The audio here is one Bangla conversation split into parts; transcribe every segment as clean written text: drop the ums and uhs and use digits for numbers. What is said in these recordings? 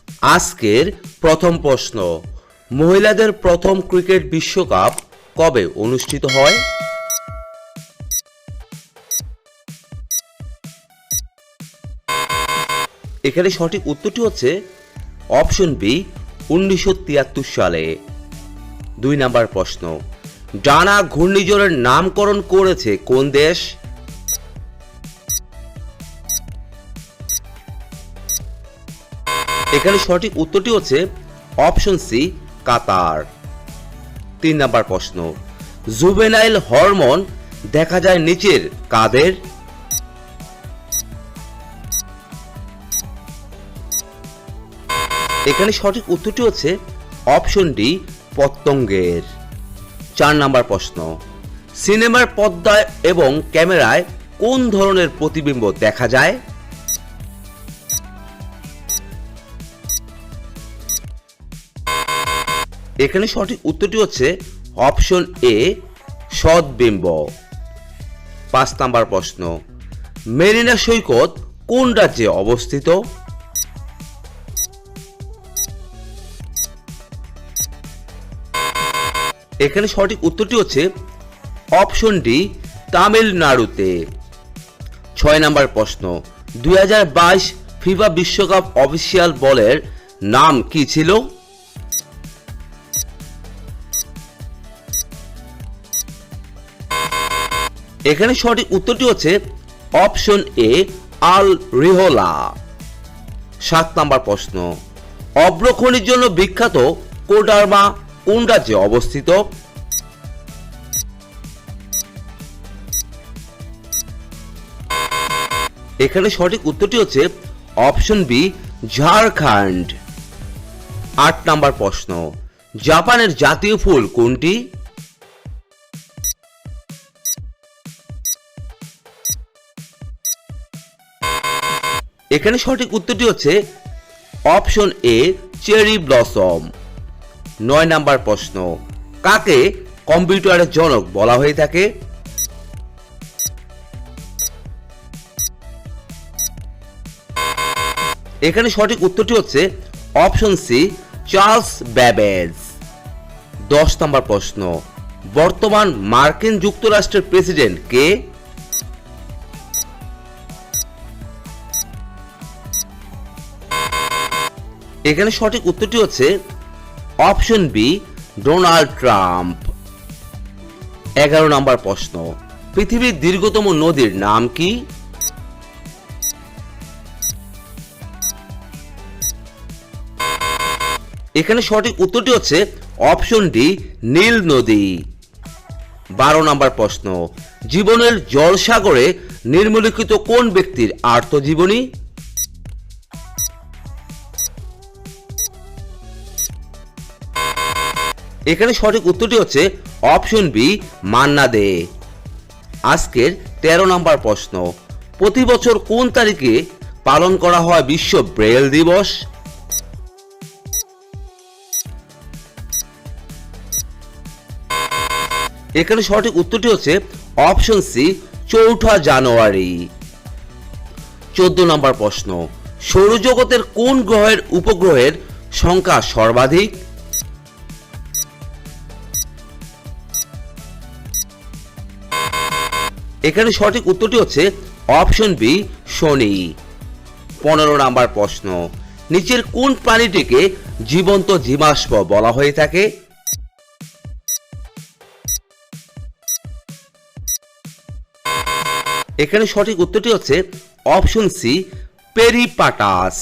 আজকের প্রথম প্রশ্ন, মহিলাদের প্রথম ক্রিকেট বিশ্বকাপ কবে অনুষ্ঠিত হয়? এখানে সঠিক উত্তরটি হচ্ছে অপশন বি, 1973 সালে। 2 নাম্বার প্রশ্ন, ডানা ঘূর্ণিঝড়ের নামকরণ করেছে কোন দেশ? এখানে সঠিক উত্তরটি হচ্ছে অপশন সি, কাতার। 3 নাম্বার প্রশ্ন, জুভেনাইল হরমোন দেখা যায় নিচের কাদের? এখানে সঠিক উত্তরটি হচ্ছে অপশন ডি, পতঙ্গের। 4 নাম্বার প্রশ্ন, সিনেমার পর্দায় এবং ক্যামেরায় কোন ধরনের প্রতিবিম্ব দেখা যায়? এখানে সঠিক উত্তরটি হচ্ছে অপশন এ, সদ্বিম্ব। 5 নাম্বার প্রশ্ন, মেরিনা সৈকত কোন রাজ্যে অবস্থিত? এখানে সঠিক উত্তরটি হচ্ছে অপশন ডি, তামিলনাড়ুতে। 6 নাম্বার প্রশ্ন, 2022 ফিফা বিশ্বকাপ অফিসিয়াল বলের নাম কি ছিল? এখানে সঠিক উত্তরটি হচ্ছে অপশন এ, আল রিহোলা। 7 নাম্বার প্রশ্ন, অব্রখনির জন্য বিখ্যাত কোডারমা কোন রাজ্যে অবস্থিত? এখানে সঠিক উত্তরটি হচ্ছে অপশন বি, ঝাড়খণ্ড। 8 নাম্বার প্রশ্ন, জাপানের জাতীয় ফুল কোনটি? এখানে সঠিক উত্তরটি হচ্ছে option A, cherry blossom. 9 number প্রশ্ন, কাকে কম্পিউটারের জনক বলা হয়ে থাকে? এখানে সঠিক উত্তরটি হচ্ছে option C, Charles Babbage. 10 number প্রশ্ন, বর্তমান মার্কিন যুক্তরাষ্ট্রের প্রেসিডেন্ট কে? এখানে সঠিক উত্তরটি হচ্ছে option B, Donald Trump. 11 number প্রশ্ন, পৃথিবীর দীর্ঘতম নদীর নাম কি? এখানে সঠিক উত্তরটি হচ্ছে অপশন ডি, নীল নদী। 12 নাম্বার প্রশ্ন, জীবনের জলসাগরে নিম্নলিখিত কোন ব্যক্তির আত্মজীবনী? এখানে সঠিক উত্তরটি হচ্ছে অপশন বি, মান্না দে। আজকের 13 নাম্বার প্রশ্ন, প্রতি বছর কোন তারিখে পালন করা হয় বিশ্ব ব্রেইল দিবস? এখানে সঠিক উত্তরটি হচ্ছে অপশন সি, 4 জানুয়ারি। 14 নাম্বার প্রশ্ন, সৌরজগতের কোন গ্রহের উপগ্রহের সংখ্যা সর্বাধিক? এখানে সঠিক উত্তরটি হচ্ছে অপশন বি, শনি। 15 নাম্বার প্রশ্ন, নিচের কোন প্রাণীটিকে জীবন্ত জীবাশ্ম বলা হয়ে থাকে? এখানে সঠিক উত্তরটি হচ্ছে অপশন সি, পেরিপাটাস।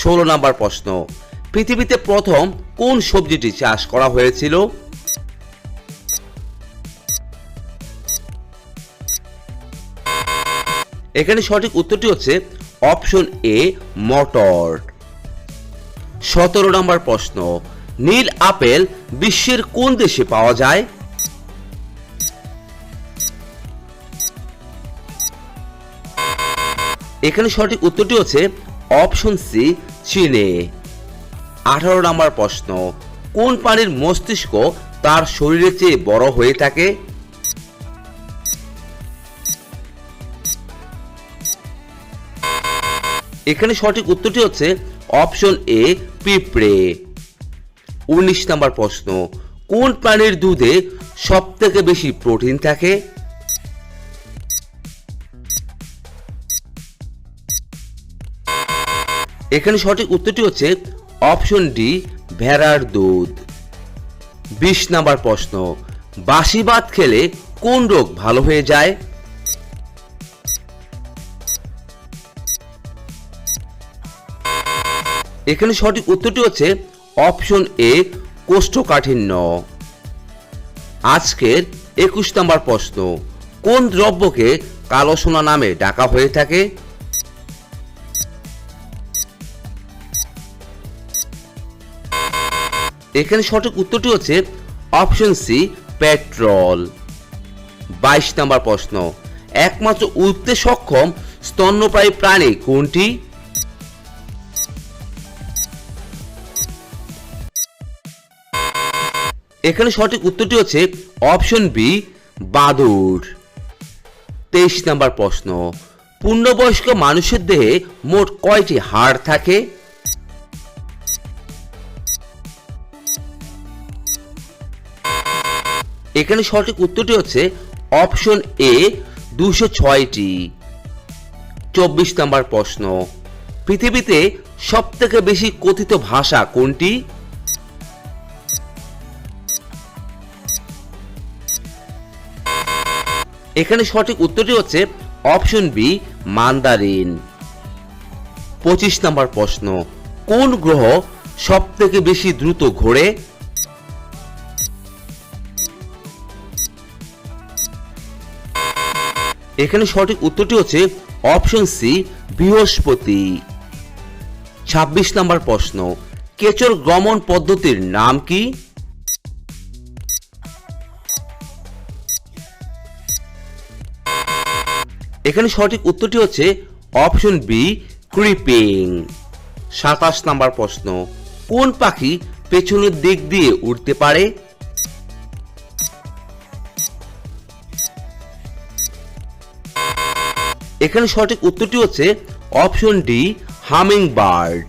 16 নাম্বার প্রশ্ন, পৃথিবীতে প্রথম কোন সবজিটি চাষ করা হয়েছিল? এখানে সঠিক উত্তরটি হচ্ছে অপশন এ, মটর। 17 নম্বর প্রশ্ন, নীল আপেল বিশ্বের কোন দেশে পাওয়া যায়? এখানে সঠিক উত্তরটি হচ্ছে অপশন সি, চীনে। 18 নম্বর প্রশ্ন, কোন প্রাণীর মস্তিষ্ক তার শরীরের চেয়ে বড় হয়ে থাকে? এখানে সঠিক উত্তরটি হচ্ছে অপশন এ পিঁপড়ে। 19 নম্বর প্রশ্ন, কোন প্রাণীর দুধে সবথেকে বেশি প্রোটিন থাকে? এখানে সঠিক উত্তরটি হচ্ছে অপশন ডি ভেড়ার দুধ। 20 নম্বর প্রশ্ন, বাসি ভাত খেলে কোন রোগ ভালো হয়ে যায়? এখানে সঠিক উত্তরটি হচ্ছে অপশন এ কোষ্ঠকাঠিন্য। আজকের 21 নম্বর প্রশ্ন, কোন দ্রব্যকে কালো সোনা নামে ডাকা হয়ে থাকে? এখানে সঠিক উত্তরটি হচ্ছে অপশন সি পেট্রোল। 22 নম্বর প্রশ্ন, একমাত্র উড়তে সক্ষম স্তন্যপায়ী প্রাণী কোনটি? এখানে সঠিক উত্তরটি হচ্ছে অপশন বি বাদুড়। 23 নম্বর প্রশ্ন, পূর্ণবয়স্ক মানুষের দেহে মোট কয়টি হাড় থাকে? এখানে সঠিক উত্তরটি হচ্ছে অপশন এ 206টি। 24 নম্বর প্রশ্ন, পৃথিবীতে সবথেকে বেশি কথিত ভাষা কোনটি? এখানে সঠিক উত্তরটি হচ্ছে অপশন বি মান্দারিন। 25 নম্বর প্রশ্ন, কোন গ্রহ সবথেকে বেশি দ্রুত ঘোরে? এখানে সঠিক উত্তরটি হচ্ছে অপশন সি বৃহস্পতি। 26 নম্বর প্রশ্ন, কেঁচোর গমন পদ্ধতির নাম কি? এখানে সঠিক উত্তরটি হচ্ছে অপশন বি ক্রিপিং। 27 নম্বর প্রশ্ন, কোন পাখি পেছনের দিক দিয়ে উড়তে পারে? এখানে সঠিক উত্তরটি হচ্ছে অপশন ডি হামিং বার্ড।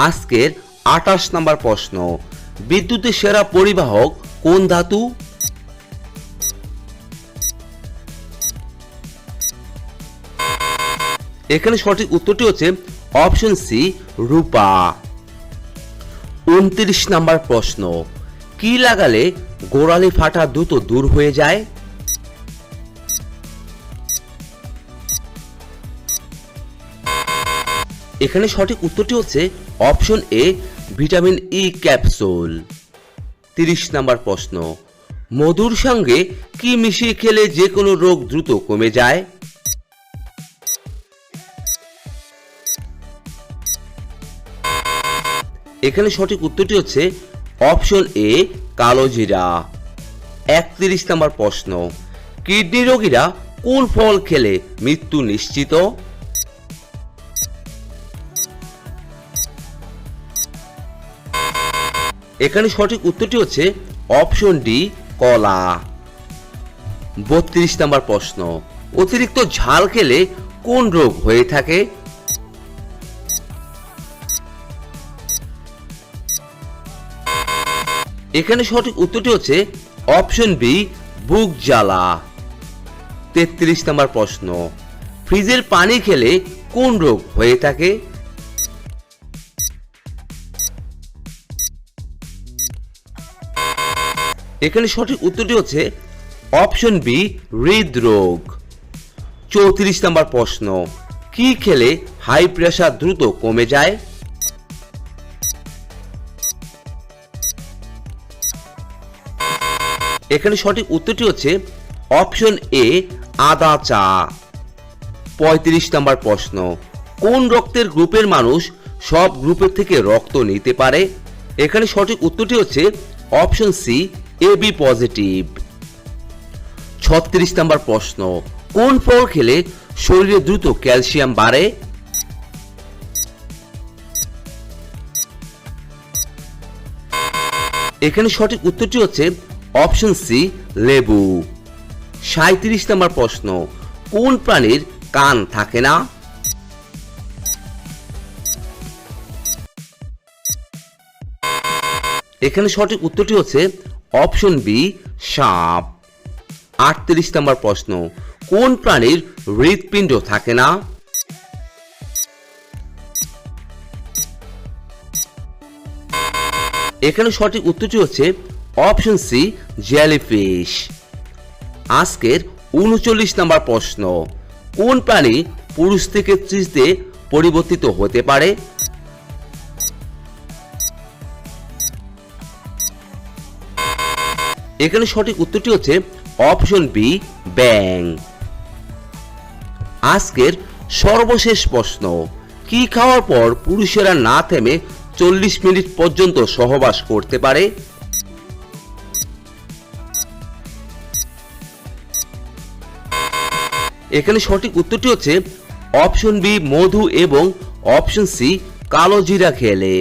আজকের 28 নম্বর প্রশ্ন, বিদ্যুতের সেরা পরিবাহক কোন ধাতু? এখানে সঠিক উত্তরটি হচ্ছে অপশন সি রূপা। 29 নম্বর প্রশ্ন, কি লাগালে গোড়ালি ফাটা দ্রুত দূর হয়ে যায়? এখানে সঠিক উত্তরটি হচ্ছে option A vitamin E capsule. 30 নম্বর প্রশ্ন, মধুর সঙ্গে কি মিশিয়ে খেলে যে কোনো রোগ দ্রুত কমে যায়? এখানে সঠিক উত্তরটি হচ্ছে অপশন এ কালো জিরা। 31 নম্বর প্রশ্ন, কিডনি রোগীরা কোন ফল খেলে মৃত্যু নিশ্চিত? এখানে সঠিক উত্তরটি হচ্ছে অপশন ডি কলা। 32 নম্বর প্রশ্ন, অতিরিক্ত ঝাল খেলে কোন রোগ হয়ে থাকে? এখানে সঠিক উত্তরটি হচ্ছে অপশন বি বুক জ্বালা। 33 নম্বর প্রশ্ন, ফ্রিজের পানি খেলে কোন রোগ হয়ে থাকে? এখানে সঠিক উত্তরটি হচ্ছে অপশন বি হৃদরোগ। 34 নম্বর প্রশ্ন, কি খেলে হাই প্রেসার দ্রুত কমে যায়? এখানে সঠিক উত্তরটি হচ্ছে অপশন এ আদা চা। 35 নম্বর প্রশ্ন, কোন রক্তের গ্রুপের মানুষ সব গ্রুপের থেকে রক্ত নিতে পারে? এখানে সঠিক উত্তরটি হচ্ছে অপশন সি এবি পজিটিভ। 36 নম্বর প্রশ্ন, কোন ফল খেলে শরীরে দ্রুত ক্যালসিয়াম বাড়ে? এখানে সঠিক উত্তরটি হচ্ছে অপশন সি লেবু। 37 নম্বর প্রশ্ন, কোন প্রাণীর কান থাকে না? এখানে সঠিক উত্তরটি হচ্ছে অপশন বি সাপ। 38 নম্বর প্রশ্ন, কোন প্রাণীর হৃৎপিণ্ড থাকে না? এখানে সঠিক উত্তরটি হচ্ছে অপশন সি জেলিফিশ। আজকের 39 নম্বর প্রশ্ন, কোন প্রাণী পুরুষ থেকে স্ত্রীতে পরিবর্তিত হতে পারে? এখানে সঠিক উত্তরটি হচ্ছে অপশন বি ব্যাং। আজকের সর্বশেষ প্রশ্ন, কি খাওয়ার পর পুরুষেরা না থেমে 40 মিনিট পর্যন্ত সহবাস করতে পারে? এখানে সঠিক উত্তরটি হচ্ছে অপশন বি মধু এবং অপশন সি কালো জিরা খেলে।